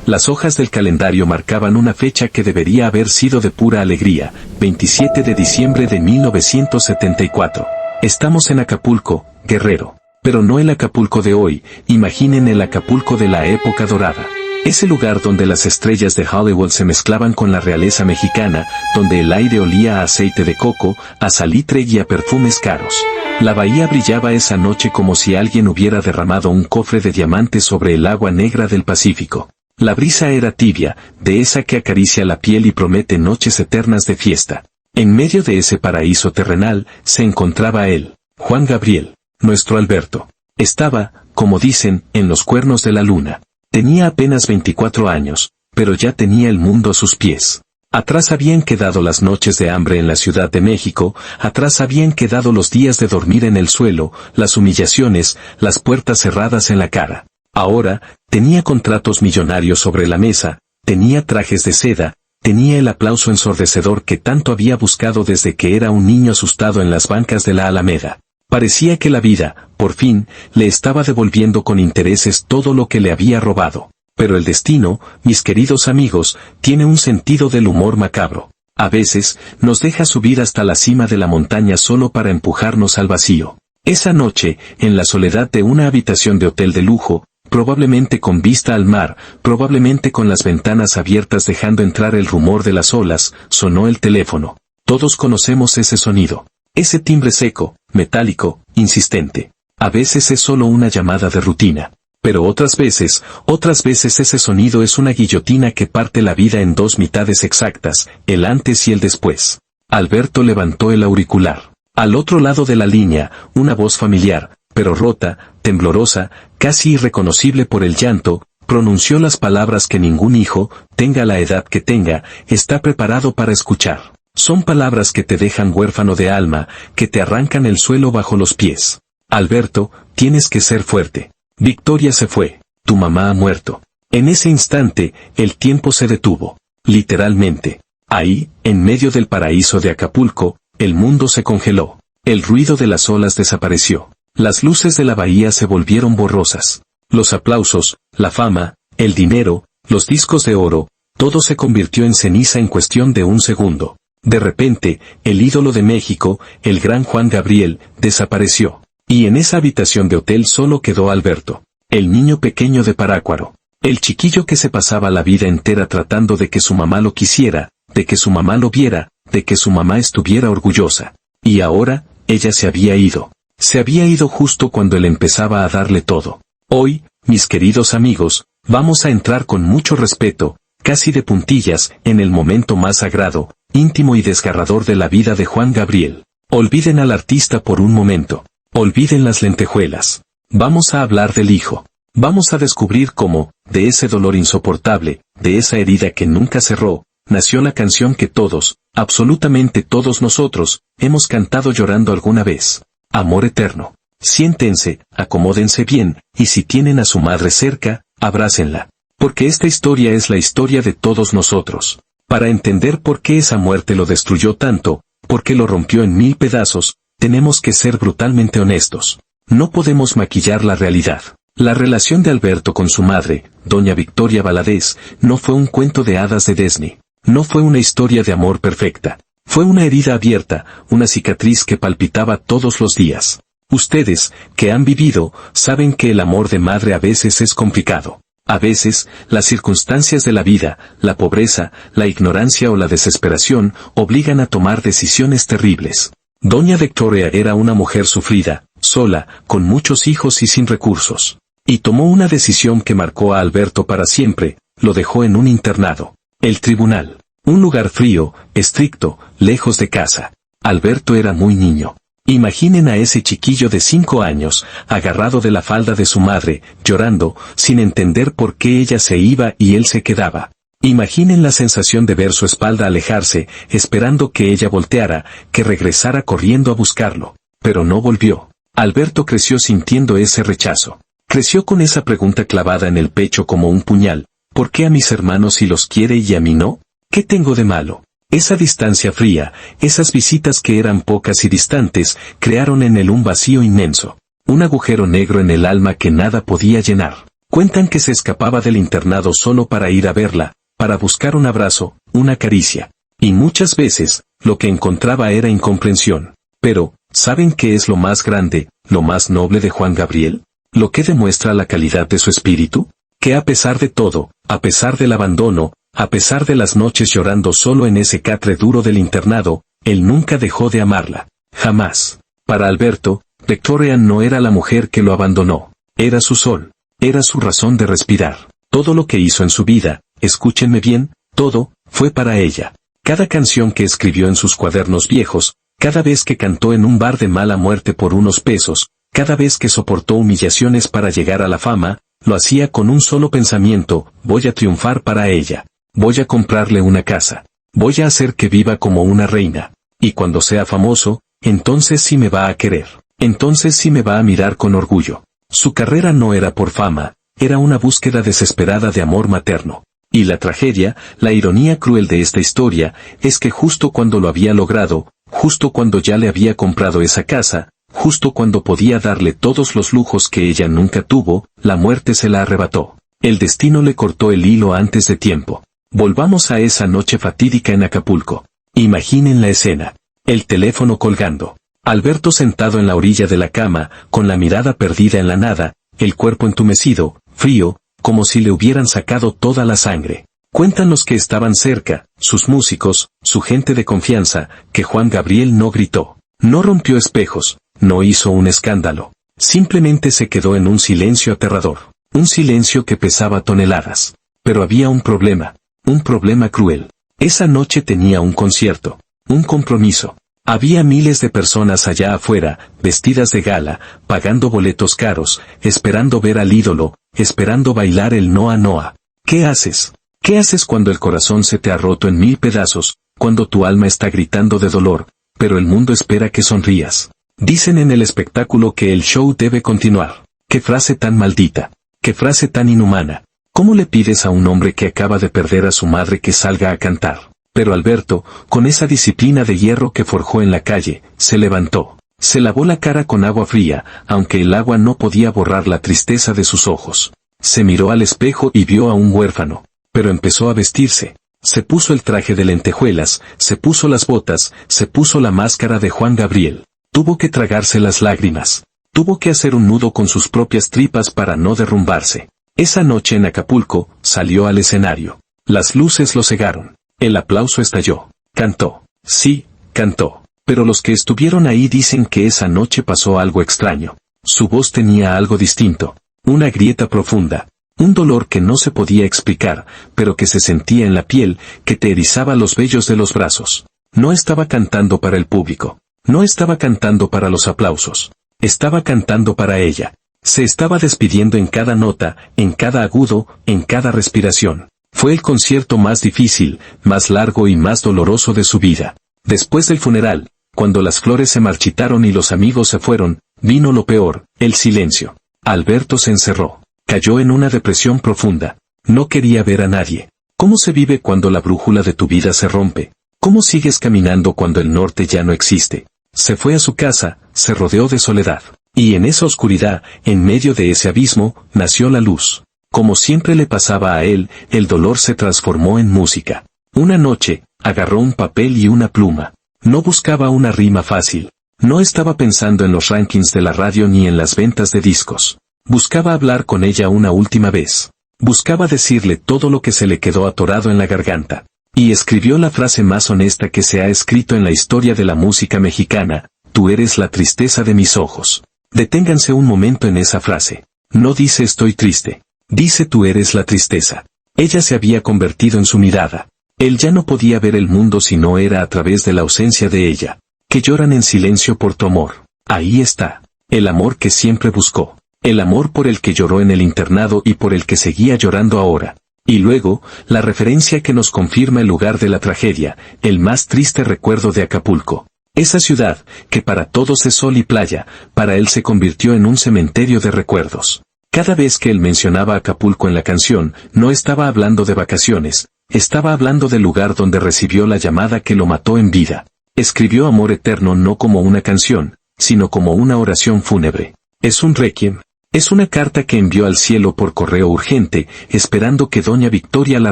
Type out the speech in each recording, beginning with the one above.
Las hojas del calendario marcaban una fecha que debería haber sido de pura alegría, 27 de diciembre de 1974. Estamos en Acapulco, Guerrero. Pero no el Acapulco de hoy, imaginen el Acapulco de la época dorada. Ese lugar donde las estrellas de Hollywood se mezclaban con la realeza mexicana, donde el aire olía a aceite de coco, a salitre y a perfumes caros. La bahía brillaba esa noche como si alguien hubiera derramado un cofre de diamantes sobre el agua negra del Pacífico. La brisa era tibia, de esa que acaricia la piel y promete noches eternas de fiesta. En medio de ese paraíso terrenal, se encontraba él, Juan Gabriel, nuestro Alberto. Estaba, como dicen, en los cuernos de la luna. Tenía apenas 24 años, pero ya tenía el mundo a sus pies. Atrás habían quedado las noches de hambre en la Ciudad de México, atrás habían quedado los días de dormir en el suelo, las humillaciones, las puertas cerradas en la cara. Ahora, tenía contratos millonarios sobre la mesa, tenía trajes de seda, tenía el aplauso ensordecedor que tanto había buscado desde que era un niño asustado en las bancas de la Alameda. Parecía que la vida, por fin, le estaba devolviendo con intereses todo lo que le había robado. Pero el destino, mis queridos amigos, tiene un sentido del humor macabro. A veces, nos deja subir hasta la cima de la montaña solo para empujarnos al vacío. Esa noche, en la soledad de una habitación de hotel de lujo, probablemente con vista al mar, probablemente con las ventanas abiertas dejando entrar el rumor de las olas, sonó el teléfono. Todos conocemos ese sonido. Ese timbre seco, metálico, insistente. A veces es solo una llamada de rutina. Pero otras veces ese sonido es una guillotina que parte la vida en dos mitades exactas, el antes y el después. Alberto levantó el auricular. Al otro lado de la línea, una voz familiar, pero rota, temblorosa, casi irreconocible por el llanto, pronunció las palabras que ningún hijo, tenga la edad que tenga, está preparado para escuchar. Son palabras que te dejan huérfano de alma, que te arrancan el suelo bajo los pies. Alberto, tienes que ser fuerte. Victoria se fue. Tu mamá ha muerto. En ese instante, el tiempo se detuvo. Literalmente. Ahí, en medio del paraíso de Acapulco, el mundo se congeló. El ruido de las olas desapareció. Las luces de la bahía se volvieron borrosas. Los aplausos, la fama, el dinero, los discos de oro, todo se convirtió en ceniza en cuestión de un segundo. De repente, el ídolo de México, el gran Juan Gabriel, desapareció. Y en esa habitación de hotel solo quedó Alberto, el niño pequeño de Parácuaro. El chiquillo que se pasaba la vida entera tratando de que su mamá lo quisiera, de que su mamá lo viera, de que su mamá estuviera orgullosa. Y ahora, ella se había ido. Se había ido justo cuando él empezaba a darle todo. Hoy, mis queridos amigos, vamos a entrar con mucho respeto, casi de puntillas, en el momento más sagrado, íntimo y desgarrador de la vida de Juan Gabriel. Olviden al artista por un momento. Olviden las lentejuelas. Vamos a hablar del hijo. Vamos a descubrir cómo, de ese dolor insoportable, de esa herida que nunca cerró, nació la canción que todos, absolutamente todos nosotros, hemos cantado llorando alguna vez. Amor eterno. Siéntense, acomódense bien, y si tienen a su madre cerca, abrácenla. Porque esta historia es la historia de todos nosotros. Para entender por qué esa muerte lo destruyó tanto, por qué lo rompió en 1000 pedazos, tenemos que ser brutalmente honestos. No podemos maquillar la realidad. La relación de Alberto con su madre, doña Victoria Valadez, no fue un cuento de hadas de Disney. No fue una historia de amor perfecta. Fue una herida abierta, una cicatriz que palpitaba todos los días. Ustedes, que han vivido, saben que el amor de madre a veces es complicado. A veces, las circunstancias de la vida, la pobreza, la ignorancia o la desesperación, obligan a tomar decisiones terribles. Doña Victoria era una mujer sufrida, sola, con muchos hijos y sin recursos. Y tomó una decisión que marcó a Alberto para siempre, lo dejó en un internado. El tribunal. Un lugar frío, estricto, lejos de casa. Alberto era muy niño. Imaginen a ese chiquillo de 5 años, agarrado de la falda de su madre, llorando, sin entender por qué ella se iba y él se quedaba. Imaginen la sensación de ver su espalda alejarse, esperando que ella volteara, que regresara corriendo a buscarlo. Pero no volvió. Alberto creció sintiendo ese rechazo. Creció con esa pregunta clavada en el pecho como un puñal. ¿Por qué a mis hermanos sí los quiere y a mí no? ¿Qué tengo de malo? Esa distancia fría, esas visitas que eran pocas y distantes, crearon en él un vacío inmenso. Un agujero negro en el alma que nada podía llenar. Cuentan que se escapaba del internado solo para ir a verla, para buscar un abrazo, una caricia. Y muchas veces, lo que encontraba era incomprensión. Pero, ¿saben qué es lo más grande, lo más noble de Juan Gabriel? Lo que demuestra la calidad de su espíritu, que a pesar de todo, a pesar del abandono, a pesar de las noches llorando solo en ese catre duro del internado, él nunca dejó de amarla. Jamás. Para Alberto, Victoria no era la mujer que lo abandonó. Era su sol. Era su razón de respirar. Todo lo que hizo en su vida, escúchenme bien, todo, fue para ella. Cada canción que escribió en sus cuadernos viejos, cada vez que cantó en un bar de mala muerte por unos pesos, cada vez que soportó humillaciones para llegar a la fama, lo hacía con un solo pensamiento: voy a triunfar para ella. Voy a comprarle una casa. Voy a hacer que viva como una reina. Y cuando sea famoso, entonces sí me va a querer. Entonces sí me va a mirar con orgullo. Su carrera no era por fama, era una búsqueda desesperada de amor materno. Y la tragedia, la ironía cruel de esta historia, es que justo cuando lo había logrado, justo cuando ya le había comprado esa casa, justo cuando podía darle todos los lujos que ella nunca tuvo, la muerte se la arrebató. El destino le cortó el hilo antes de tiempo. Volvamos a esa noche fatídica en Acapulco. Imaginen la escena. El teléfono colgando. Alberto sentado en la orilla de la cama, con la mirada perdida en la nada, el cuerpo entumecido, frío, como si le hubieran sacado toda la sangre. Cuentan los que estaban cerca, sus músicos, su gente de confianza, que Juan Gabriel no gritó, no rompió espejos, no hizo un escándalo. Simplemente se quedó en un silencio aterrador. Un silencio que pesaba toneladas. Pero había un problema cruel. Esa noche tenía un concierto, un compromiso. Había miles de personas allá afuera, vestidas de gala, pagando boletos caros, esperando ver al ídolo, esperando bailar el Noa Noa. ¿Qué haces? ¿Qué haces cuando el corazón se te ha roto en 1000 pedazos, cuando tu alma está gritando de dolor, pero el mundo espera que sonrías? Dicen en el espectáculo que el show debe continuar. ¡Qué frase tan maldita! ¡Qué frase tan inhumana! ¿Cómo le pides a un hombre que acaba de perder a su madre que salga a cantar? Pero Alberto, con esa disciplina de hierro que forjó en la calle, se levantó. Se lavó la cara con agua fría, aunque el agua no podía borrar la tristeza de sus ojos. Se miró al espejo y vio a un huérfano. Pero empezó a vestirse. Se puso el traje de lentejuelas, se puso las botas, se puso la máscara de Juan Gabriel. Tuvo que tragarse las lágrimas. Tuvo que hacer un nudo con sus propias tripas para no derrumbarse. Esa noche en Acapulco, salió al escenario. Las luces lo cegaron. El aplauso estalló. Cantó. Sí, cantó. Pero los que estuvieron ahí dicen que esa noche pasó algo extraño. Su voz tenía algo distinto. Una grieta profunda. Un dolor que no se podía explicar, pero que se sentía en la piel, que te erizaba los vellos de los brazos. No estaba cantando para el público. No estaba cantando para los aplausos. Estaba cantando para ella. Se estaba despidiendo en cada nota, en cada agudo, en cada respiración. Fue el concierto más difícil, más largo y más doloroso de su vida. Después del funeral, cuando las flores se marchitaron y los amigos se fueron, vino lo peor, el silencio. Alberto se encerró. Cayó en una depresión profunda. No quería ver a nadie. ¿Cómo se vive cuando la brújula de tu vida se rompe? ¿Cómo sigues caminando cuando el norte ya no existe? Se fue a su casa, se rodeó de soledad. Y en esa oscuridad, en medio de ese abismo, nació la luz. Como siempre le pasaba a él, el dolor se transformó en música. Una noche, agarró un papel y una pluma. No buscaba una rima fácil. No estaba pensando en los rankings de la radio ni en las ventas de discos. Buscaba hablar con ella una última vez. Buscaba decirle todo lo que se le quedó atorado en la garganta. Y escribió la frase más honesta que se ha escrito en la historia de la música mexicana: tú eres la tristeza de mis ojos. Deténganse un momento en esa frase. No dice estoy triste. Dice tú eres la tristeza. Ella se había convertido en su mirada. Él ya no podía ver el mundo si no era a través de la ausencia de ella. Que lloran en silencio por tu amor. Ahí está. El amor que siempre buscó. El amor por el que lloró en el internado y por el que seguía llorando ahora. Y luego, la referencia que nos confirma el lugar de la tragedia, el más triste recuerdo de Acapulco. Esa ciudad, que para todos es sol y playa, para él se convirtió en un cementerio de recuerdos. Cada vez que él mencionaba Acapulco en la canción, no estaba hablando de vacaciones, estaba hablando del lugar donde recibió la llamada que lo mató en vida. Escribió Amor Eterno no como una canción, sino como una oración fúnebre. Es un requiem. Es una carta que envió al cielo por correo urgente, esperando que doña Victoria la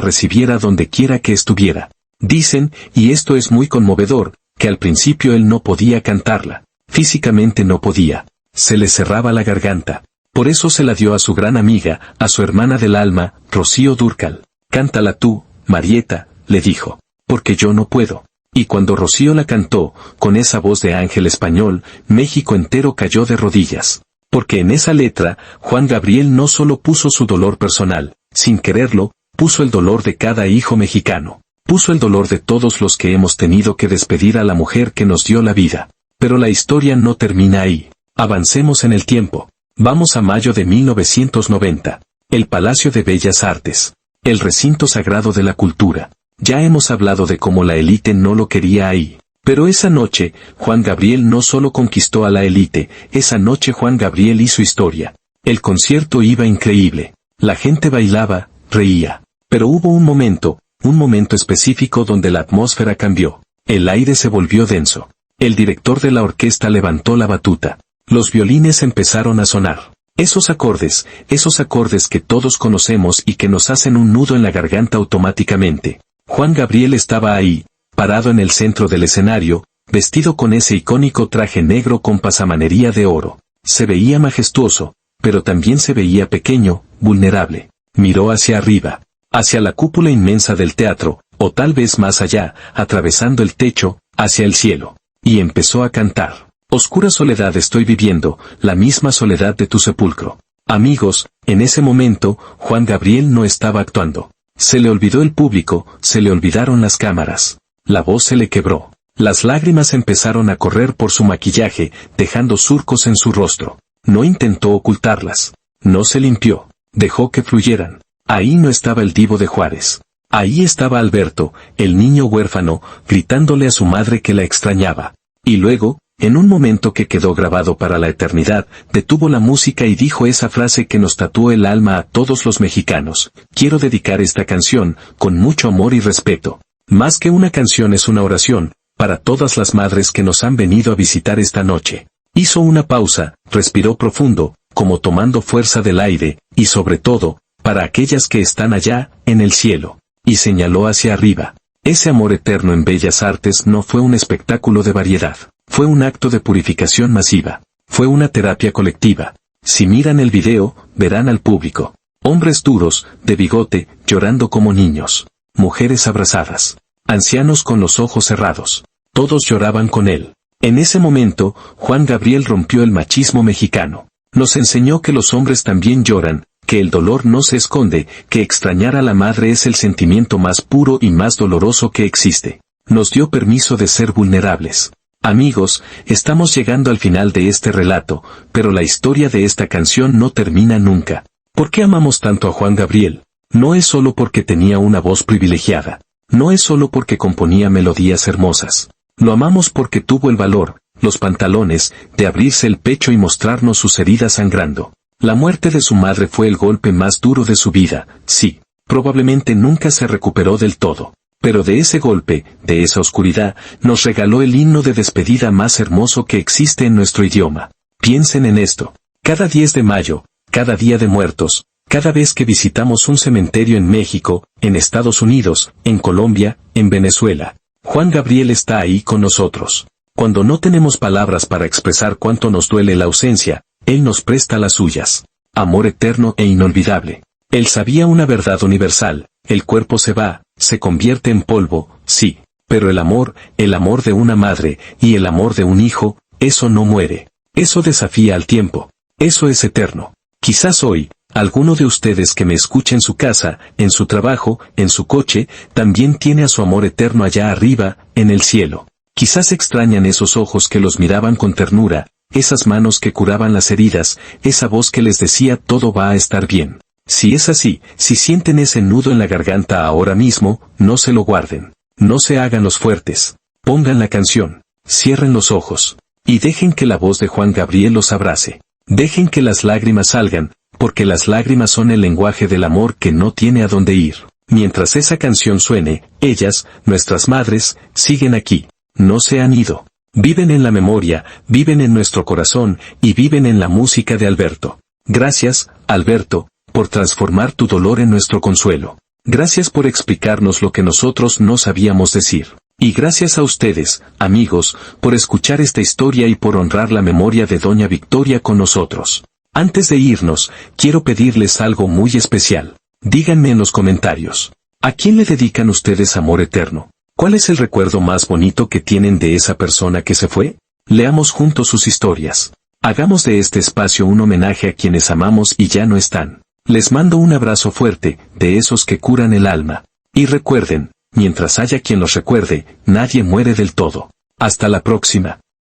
recibiera donde quiera que estuviera. Dicen, y esto es muy conmovedor, que al principio él no podía cantarla. Físicamente no podía. Se le cerraba la garganta. Por eso se la dio a su gran amiga, a su hermana del alma, Rocío Dúrcal. Cántala tú, Marieta, le dijo. Porque yo no puedo. Y cuando Rocío la cantó, con esa voz de ángel español, México entero cayó de rodillas. Porque en esa letra, Juan Gabriel no solo puso su dolor personal, sin quererlo, puso el dolor de cada hijo mexicano. Puso el dolor de todos los que hemos tenido que despedir a la mujer que nos dio la vida. Pero la historia no termina ahí. Avancemos en el tiempo. Vamos a mayo de 1990. El Palacio de Bellas Artes. El recinto sagrado de la cultura. Ya hemos hablado de cómo la élite no lo quería ahí. Pero esa noche, Juan Gabriel no solo conquistó a la élite, esa noche Juan Gabriel hizo historia. El concierto iba increíble. La gente bailaba, reía. Pero hubo un momento específico donde la atmósfera cambió. El aire se volvió denso. El director de la orquesta levantó la batuta. Los violines empezaron a sonar. Esos acordes que todos conocemos y que nos hacen un nudo en la garganta automáticamente. Juan Gabriel estaba ahí, parado en el centro del escenario, vestido con ese icónico traje negro con pasamanería de oro. Se veía majestuoso, pero también se veía pequeño, vulnerable. Miró hacia arriba, hacia la cúpula inmensa del teatro, o tal vez más allá, atravesando el techo, hacia el cielo. Y empezó a cantar. Oscura soledad estoy viviendo, la misma soledad de tu sepulcro. Amigos, en ese momento, Juan Gabriel no estaba actuando. Se le olvidó el público, se le olvidaron las cámaras. La voz se le quebró. Las lágrimas empezaron a correr por su maquillaje, dejando surcos en su rostro. No intentó ocultarlas. No se limpió. Dejó que fluyeran. Ahí no estaba el Divo de Juárez. Ahí estaba Alberto, el niño huérfano, gritándole a su madre que la extrañaba. Y luego, en un momento que quedó grabado para la eternidad, detuvo la música y dijo esa frase que nos tatuó el alma a todos los mexicanos. Quiero dedicar esta canción, con mucho amor y respeto. Más que una canción es una oración, para todas las madres que nos han venido a visitar esta noche. Hizo una pausa, respiró profundo, como tomando fuerza del aire, y sobre todo, para aquellas que están allá, en el cielo. Y señaló hacia arriba. Ese amor eterno en Bellas Artes no fue un espectáculo de variedad. Fue un acto de purificación masiva. Fue una terapia colectiva. Si miran el video, verán al público. Hombres duros, de bigote, llorando como niños. Mujeres abrazadas. Ancianos con los ojos cerrados. Todos lloraban con él. En ese momento, Juan Gabriel rompió el machismo mexicano. Nos enseñó que los hombres también lloran, que el dolor no se esconde, que extrañar a la madre es el sentimiento más puro y más doloroso que existe. Nos dio permiso de ser vulnerables. Amigos, estamos llegando al final de este relato, pero la historia de esta canción no termina nunca. ¿Por qué amamos tanto a Juan Gabriel? No es solo porque tenía una voz privilegiada. No es solo porque componía melodías hermosas. Lo amamos porque tuvo el valor, los pantalones, de abrirse el pecho y mostrarnos sus heridas sangrando. La muerte de su madre fue el golpe más duro de su vida, sí. Probablemente nunca se recuperó del todo. Pero de ese golpe, de esa oscuridad, nos regaló el himno de despedida más hermoso que existe en nuestro idioma. Piensen en esto. Cada 10 de mayo, cada Día de Muertos, cada vez que visitamos un cementerio en México, en Estados Unidos, en Colombia, en Venezuela, Juan Gabriel está ahí con nosotros. Cuando no tenemos palabras para expresar cuánto nos duele la ausencia, Él nos presta las suyas. Amor eterno e inolvidable. Él sabía una verdad universal. El cuerpo se va, se convierte en polvo, sí, pero el amor de una madre, y el amor de un hijo, eso no muere. Eso desafía al tiempo. Eso es eterno. Quizás hoy, alguno de ustedes que me escucha en su casa, en su trabajo, en su coche, también tiene a su amor eterno allá arriba, en el cielo. Quizás extrañan esos ojos que los miraban con ternura, esas manos que curaban las heridas, esa voz que les decía todo va a estar bien. Si es así, si sienten ese nudo en la garganta ahora mismo, no se lo guarden. No se hagan los fuertes. Pongan la canción. Cierren los ojos. Y dejen que la voz de Juan Gabriel los abrace. Dejen que las lágrimas salgan, porque las lágrimas son el lenguaje del amor que no tiene a dónde ir. Mientras esa canción suene, ellas, nuestras madres, siguen aquí. No se han ido. Viven en la memoria, viven en nuestro corazón, y viven en la música de Alberto. Gracias, Alberto, por transformar tu dolor en nuestro consuelo. Gracias por explicarnos lo que nosotros no sabíamos decir. Y gracias a ustedes, amigos, por escuchar esta historia y por honrar la memoria de Doña Victoria con nosotros. Antes de irnos, quiero pedirles algo muy especial. Díganme en los comentarios. ¿A quién le dedican ustedes amor eterno? ¿Cuál es el recuerdo más bonito que tienen de esa persona que se fue? Leamos juntos sus historias. Hagamos de este espacio un homenaje a quienes amamos y ya no están. Les mando un abrazo fuerte, de esos que curan el alma. Y recuerden, mientras haya quien los recuerde, nadie muere del todo. Hasta la próxima.